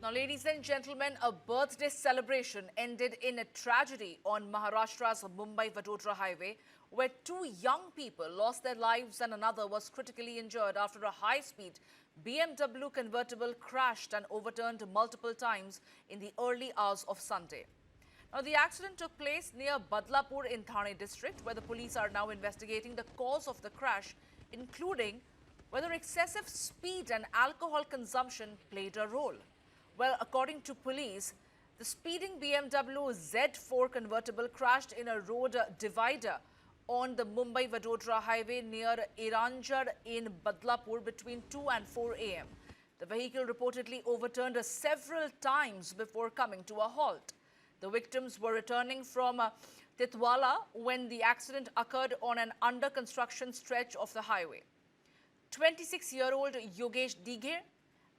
Now, ladies and gentlemen, a birthday celebration ended in a tragedy on Maharashtra's Mumbai-Vadodara Highway, where two young people lost their lives and another was critically injured after a high-speed BMW convertible crashed and overturned multiple times in the early hours of Sunday. Now, the accident took place near Badlapur in Thane district, where the police are now investigating the cause of the crash, including whether excessive speed and alcohol consumption played a role. Well, according to police, the speeding BMW Z4 convertible crashed in a road divider on the Mumbai-Vadodara Highway near Iranjar in Badlapur between 2 and 4 a.m. The vehicle reportedly overturned several times before coming to a halt. The victims were returning from Titwala when the accident occurred on an under-construction stretch of the highway. 26-year-old Yogesh Dighe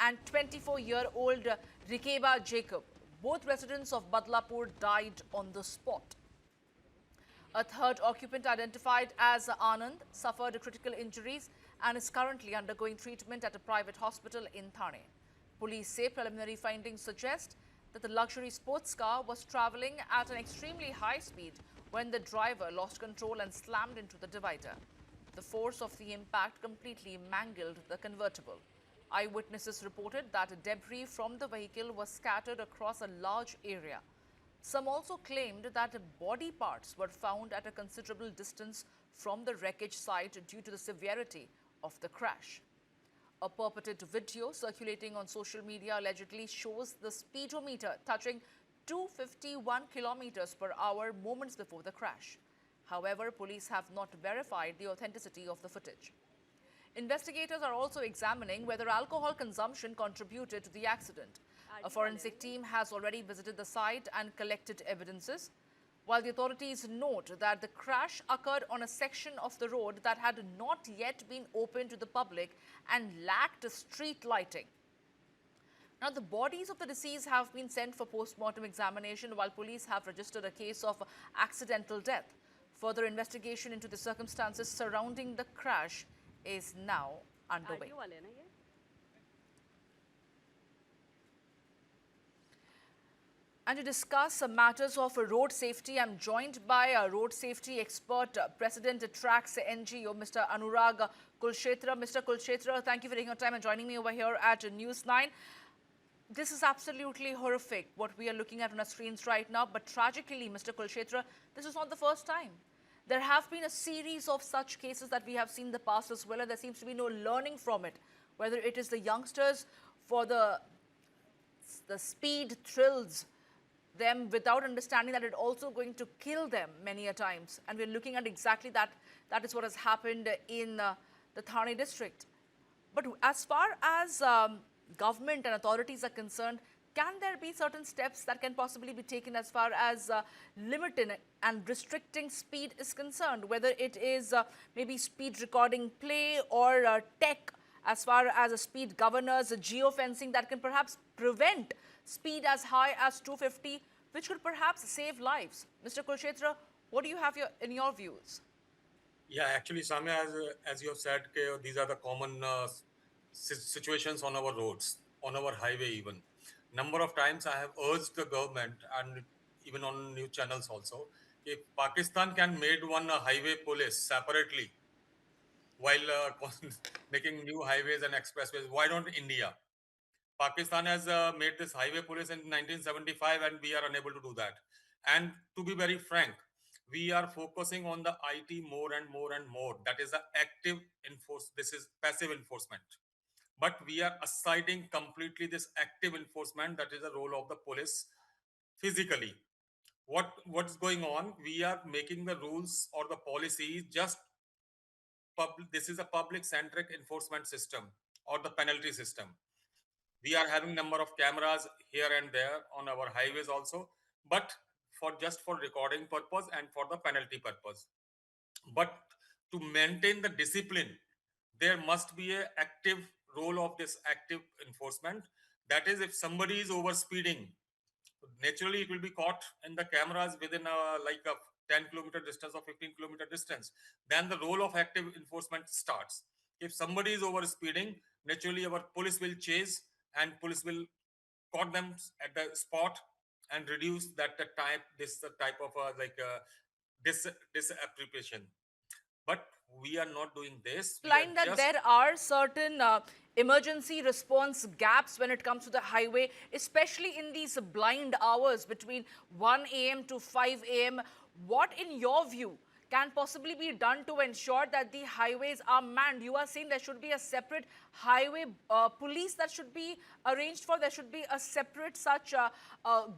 and 24-year-old Rikeba Jacob, both residents of Badlapur, died on the spot. A third occupant, identified as Anand, suffered critical injuries and is currently undergoing treatment at a private hospital in Thane. Police say preliminary findings suggest that the luxury sports car was travelling at an extremely high speed when the driver lost control and slammed into the divider. The force of the impact completely mangled the convertible. Eyewitnesses reported that debris from the vehicle was scattered across a large area. Some also claimed that body parts were found at a considerable distance from the wreckage site due to the severity of the crash. A purported video circulating on social media allegedly shows the speedometer touching 251 kilometers per hour moments before the crash. However, police have not verified the authenticity of the footage. Investigators are also examining whether alcohol consumption contributed to the accident. A forensic team has already visited the site and collected evidences, while the authorities note that the crash occurred on a section of the road that had not yet been opened to the public and lacked street lighting. Now, the bodies of the deceased have been sent for post-mortem examination, while police have registered a case of accidental death. Further investigation into the circumstances surrounding the crash is now underway. And to discuss matters of road safety, I'm joined by a road safety expert, President Tracks NGO, Mr. Anurag Kulshetra. Mr. Kulshetra, thank you for taking your time and joining me over here at News 9. This is absolutely horrific, what we are looking at on our screens right now. But tragically, Mr. Kulshetra, this is not the first time. There have been a series of such cases that we have seen in the past as well, and there seems to be no learning from it. Whether it is the youngsters for the speed thrills them without understanding that it's also going to kill them many a times. And we're looking at exactly that. That is what has happened in the Thane district. But as far as government and authorities are concerned, can there be certain steps that can possibly be taken as far as limiting and restricting speed is concerned, whether it is maybe speed recording play or tech as far as speed governors, geofencing that can perhaps prevent speed as high as 250, which could perhaps save lives? Mr. Kulshetra, what do you have in your views? Yeah, actually, Samya, as you have said, these are the common situations on our roads, on our highway even. Number of times I have urged the government and even on news channels also, if Pakistan can made one highway police separately while making new highways and expressways, why don't India? Pakistan has made this highway police in 1975 and we are unable to do that. And to be very frank, we are focusing on the IT more and more and more. That is the active this is passive enforcement. But we are assigning completely this active enforcement, that is the role of the police physically. What's going on? We are making the rules or the policies just this is a public centric enforcement system or the penalty system. We are having number of cameras here and there on our highways also, but for just for recording purpose and for the penalty purpose. But to maintain the discipline, there must be a active role of this active enforcement. That is, if somebody is over speeding, naturally it will be caught in the cameras within like a 10-kilometer distance or 15-kilometer distance. Then the role of active enforcement starts. If somebody is over speeding, naturally our police will chase and police will caught them at the spot and reduce that the type this type of this disappropriation. But we are not doing this. We are Line that just there are certain emergency response gaps when it comes to the highway, especially in these blind hours between 1 a.m. to 5 a.m. What, in your view, can possibly be done to ensure that the highways are manned? You are saying there should be a separate highway police that should be arranged for. There should be a separate such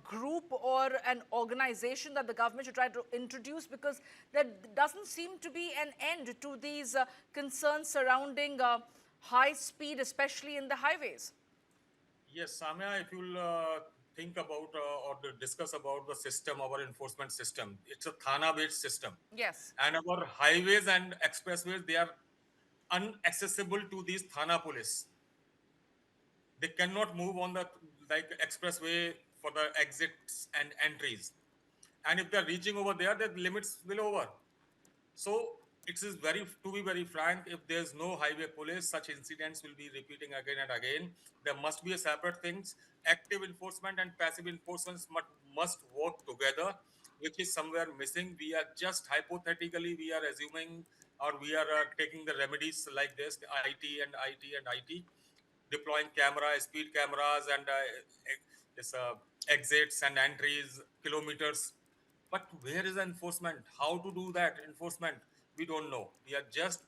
group or an organization that the government should try to introduce, because there doesn't seem to be an end to these concerns surrounding high speed, especially in the highways. yes, Samya, if you'll think about discuss about the system, our enforcement system, it's a Thana-based system, Yes. and our highways and expressways, they are unaccessible to these Thana police. They cannot move on the like expressway for the exits and entries, and if they're reaching over there, the limits will over. So it is very, to be very frank, if there's no highway police, such incidents will be repeating again and again. There must be a separate things. Active enforcement and passive enforcement must work together, which is somewhere missing. We are just hypothetically, we are assuming, or we are taking the remedies like this, the IT and IT and IT, deploying speed cameras, and this exits and entries, kilometers. But where is the enforcement? How to do that enforcement? We don't know. We are just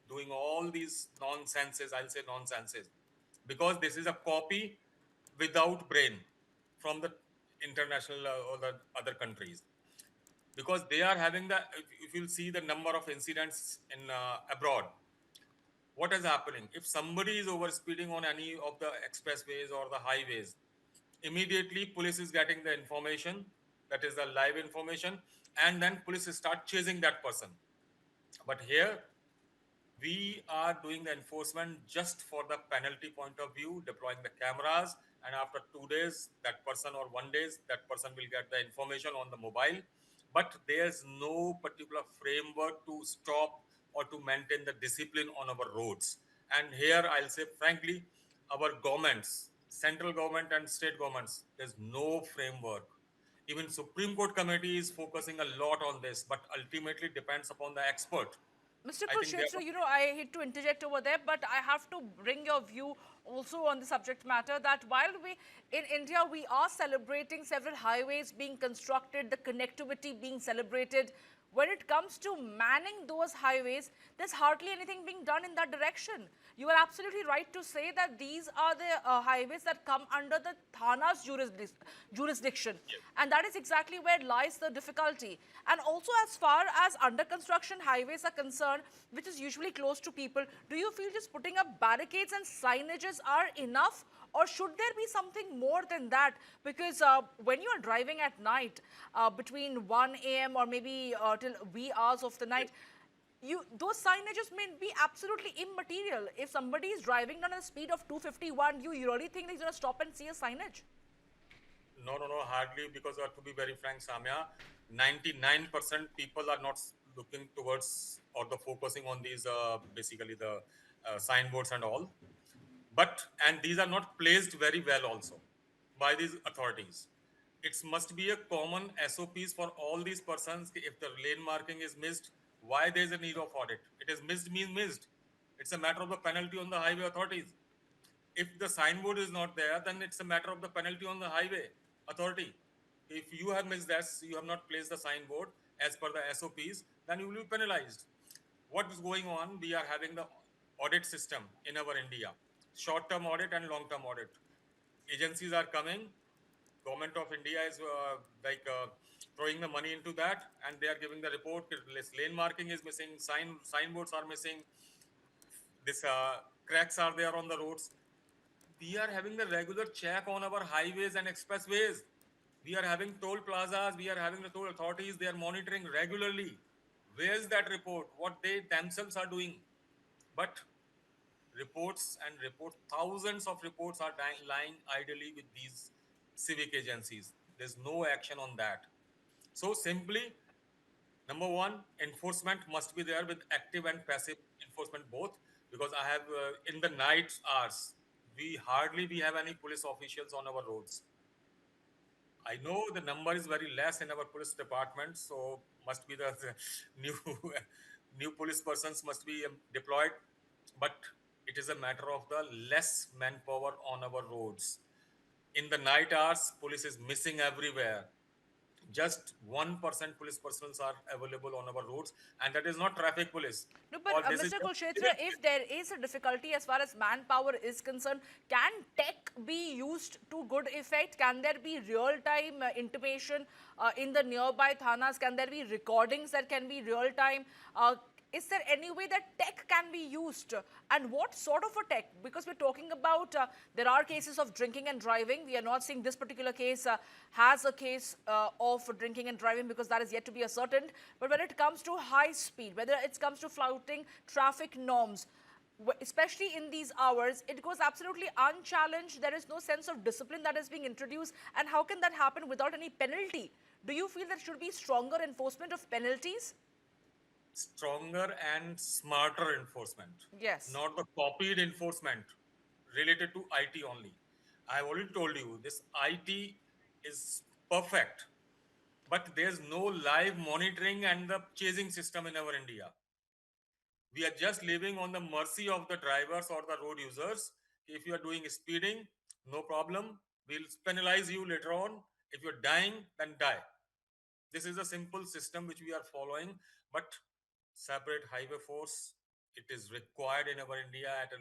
doing all these nonsenses. I'll say nonsenses because this is a copy without brain from the international or the other countries, because they are having the. If you'll see the number of incidents in abroad, what is happening if somebody is overspeeding on any of the expressways or the highways, immediately police is getting the information, that is the live information, and then police start chasing that person. But here we are doing the enforcement just for the penalty point of view, deploying the cameras, and after 2 days that person, or 1 days, that person will get the information on the mobile. But there's no particular framework to stop or to maintain the discipline on our roads. And here I'll say frankly, our governments, central government and state governments, there's no framework. Even Supreme Court committee is focusing a lot on this, but ultimately depends upon the expert. Mr. I think they Kurukshetra, are. I hate to interject over there, but I have to bring your view also on the subject matter that while we, in India, we are celebrating several highways being constructed, the connectivity being celebrated, when it comes to manning those highways, there's hardly anything being done in that direction. You are absolutely right to say that these are the highways that come under the Thana's jurisdiction. And that is exactly where lies the difficulty. And also, as far as under construction highways are concerned, which is usually close to people, do you feel just putting up barricades and signages are enough? Or should there be something more than that? Because when you are driving at night between 1 a.m. or maybe till wee hours of the night, those signages may be absolutely immaterial. If somebody is driving down at a speed of 251, you really think he's going to stop and see a signage? No, no, no, hardly, because to be very frank, Samya, 99% people are not looking towards or the focusing on these basically the signboards and all. But and these are not placed very well also by these authorities. It must be a common SOPs for all these persons. If the lane marking is missed, why there is a need of audit? It is missed means missed. It's a matter of the penalty on the highway authorities. If the signboard is not there, then it's a matter of the penalty on the highway authority. If you have missed this, you have not placed the signboard as per the SOPs, then you will be penalized. What is going on? We are having the audit system in our India, short-term audit and long-term audit. Agencies are coming. Government of India is throwing the money into that, and they are giving the report. Lane marking is missing. Signboards are missing. This cracks are there on the roads. We are having the regular check on our highways and expressways. We are having toll plazas. We are having the toll authorities. They are monitoring regularly. Where is that report? What they themselves are doing? But reports and report thousands of reports are lying idly with these civic agencies. There's no action on that. So simply, number one, enforcement must be there with active and passive enforcement both, because I have in the night hours we have any police officials on our roads. I know the number is very less in our police department, so must be the new new police persons must be deployed, but it is a matter of the less manpower on our roads. In the night hours, police is missing everywhere. Just 1% police personnel are available on our roads, and that is not traffic police. No, but Or this is Mr. just Kulshetra, if there is a difficulty as far as manpower is concerned, can tech be used to good effect? Can there be real-time intimation in the nearby thanas? Can there be recordings that can be real-time? Is there any way that tech can be used? And what sort of a tech? Because we're talking about, there are cases of drinking and driving. We are not saying this particular case has a case of drinking and driving because that is yet to be ascertained. But when it comes to high speed, whether it comes to flouting traffic norms, especially in these hours, it goes absolutely unchallenged. There is no sense of discipline that is being introduced. And how can that happen without any penalty? Do you feel there should be stronger enforcement of penalties? stronger and smarter enforcement, Yes. not the copied enforcement related to IT only. I have already told you this IT is perfect, but there's no live monitoring and the chasing system in our India. We are just living on the mercy of the drivers or the road users. If you are doing speeding, no problem. We'll penalize you later on. If you're dying, then die. This is a simple system which we are following, but separate highway force, it is required in our India at a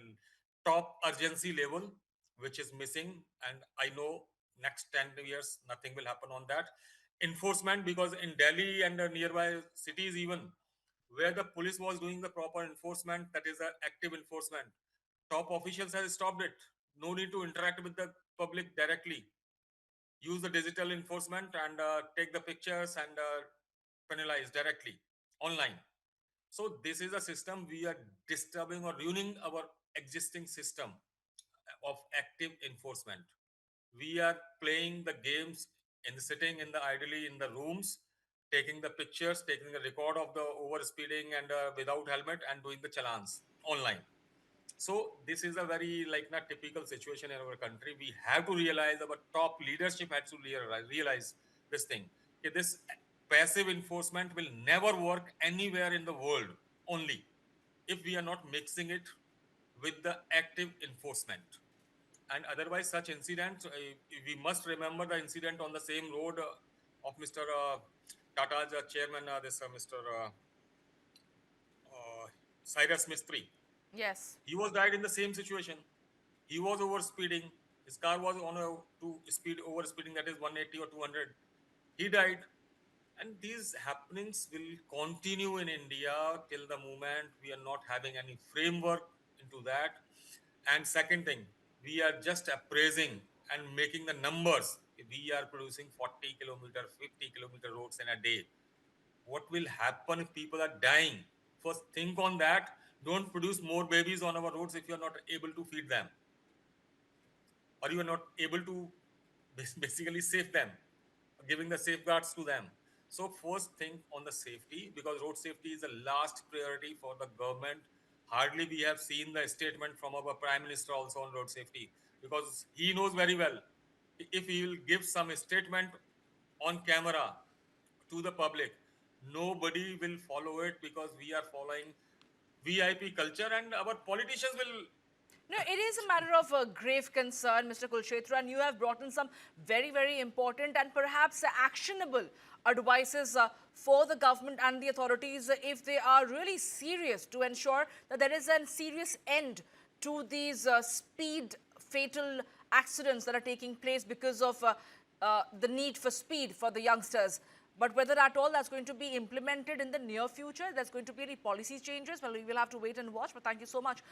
top urgency level, which is missing. And I know next 10 years, nothing will happen on that. Enforcement, because in Delhi and the nearby cities even, where the police was doing the proper enforcement, that is the active enforcement, top officials have stopped it. No need to interact with the public directly. Use the digital enforcement and take the pictures and penalize directly online. So this is a system we are disturbing or ruining our existing system of active enforcement. We are playing the games in sitting in the ideally in the rooms, taking the pictures, taking the record of the over speeding and without helmet and doing the challans online. So this is a very like not typical situation in our country. We have to realize, our top leadership has to realize this thing. Okay, this passive enforcement will never work anywhere in the world only if we are not mixing it with the active enforcement. And otherwise, such incidents, we must remember the incident on the same road of Mr. Tata's chairman, this Mr. Cyrus Mistry. Yes. He was died in the same situation. He was over speeding. His car was on a to speed over speeding, that is 180 or 200. He died. And these happenings will continue in India till the moment we are not having any framework into that. And second thing, we are just appraising and making the numbers. We are producing 40 kilometer, 50 kilometer roads in a day. What will happen if people are dying? First, think on that. Don't produce more babies on our roads if you are not able to feed them, or you are not able to basically save them, giving the safeguards to them. So first think on the safety, because road safety is the last priority for the government. Hardly we have seen the statement from our prime minister also on road safety, because he knows very well if he will give some statement on camera to the public, nobody will follow it, because we are following VIP culture and our politicians will. No, it is a matter of grave concern, Mr. Kulshetra, and you have brought in some very, very important and perhaps actionable advices for the government and the authorities if they are really serious to ensure that there is a serious end to these speed fatal accidents that are taking place because of the need for speed for the youngsters. But whether at all that's going to be implemented in the near future, there's going to be any policy changes, well, we will have to wait and watch. But thank you so much.